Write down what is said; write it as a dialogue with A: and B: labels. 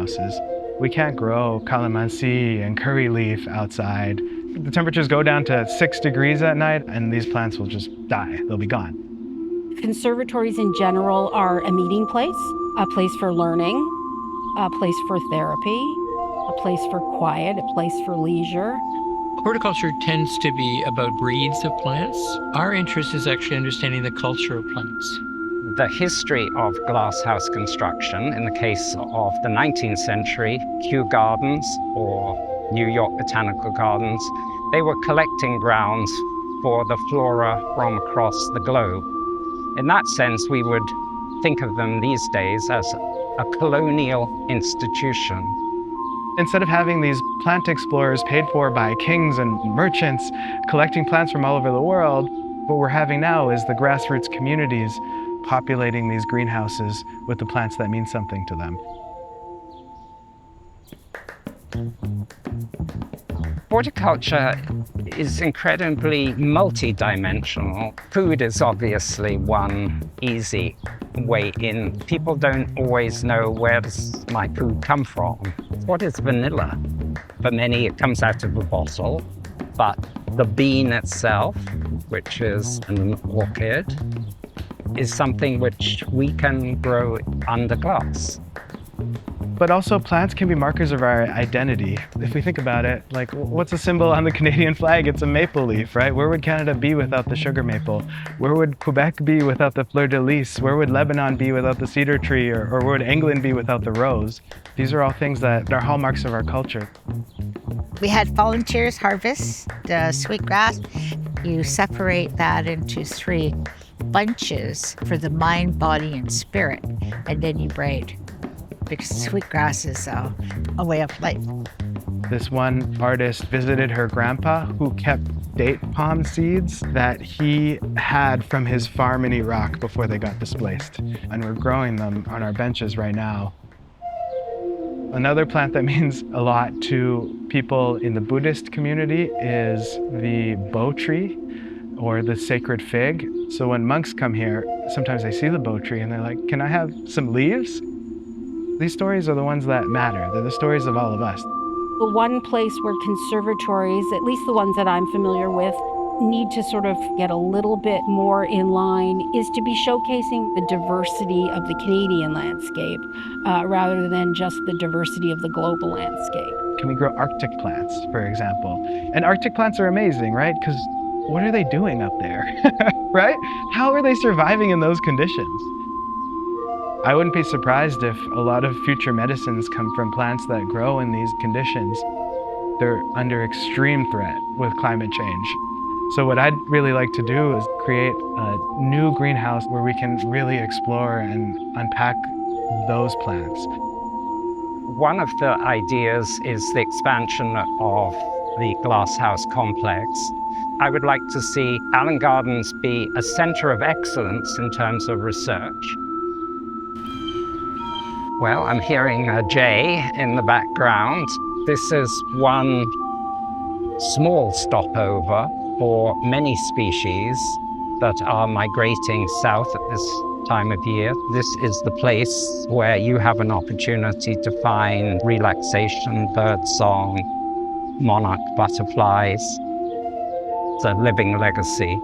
A: greenhouses. We can't grow calamansi and curry leaf outside. The temperatures go down to 6 degrees at night and these plants will just die. They'll be gone.
B: Conservatories in general are a meeting place, a place for learning, a place for therapy, a place for quiet, a place for leisure.
C: Horticulture tends to be about breeds of plants. Our interest is actually understanding the culture of plants.
D: The history of glasshouse construction, in the case of the 19th century, Kew Gardens or New York Botanical Gardens, they were collecting grounds for the flora from across the globe. In that sense, we would think of them these days as a colonial institution.
A: Instead of having these plant explorers paid for by kings and merchants collecting plants from all over the world, what we're having now is the grassroots communities populating these greenhouses with the plants that mean something to them.
D: Horticulture is incredibly multi-dimensional. Food is obviously one easy way in. People don't always know, where does my food come from? What is vanilla? For many, it comes out of a bottle, but the bean itself, which is an orchid, is something which we can grow under glass.
A: But also plants can be markers of our identity. If we think about it, like what's a symbol on the Canadian flag? It's a maple leaf, right? Where would Canada be without the sugar maple? Where would Quebec be without the fleur de lis? Where would Lebanon be without the cedar tree? Or where would England be without the rose? These are all things that are hallmarks of our culture.
E: We had volunteers harvest the sweetgrass. You separate that into 3 bunches for the mind, body, and spirit, and then you braid. Because sweetgrass is a way of life.
A: This one artist visited her grandpa who kept date palm seeds that he had from his farm in Iraq before they got displaced. And we're growing them on our benches right now. Another plant that means a lot to people in the Buddhist community is the bo tree, or the sacred fig. So when monks come here, sometimes they see the bo tree and they're like, can I have some leaves? These stories are the ones that matter. They're the stories of all of us.
B: The one place where conservatories, at least the ones that I'm familiar with, need to sort of get a little bit more in line is to be showcasing the diversity of the Canadian landscape rather than just the diversity of the global landscape.
A: Can we grow Arctic plants, for example? And Arctic plants are amazing, right? Because what are they doing up there, right? How are they surviving in those conditions? I wouldn't be surprised if a lot of future medicines come from plants that grow in these conditions. They're under extreme threat with climate change. So what I'd really like to do is create a new greenhouse where we can really explore and unpack those plants.
D: One of the ideas is the expansion of the glasshouse complex. I would like to see Allan Gardens be a center of excellence in terms of research. Well, I'm hearing a jay in the background. This is one small stopover for many species that are migrating south at this time of year. This is the place where you have an opportunity to find relaxation, birdsong, monarch butterflies. It's a living legacy.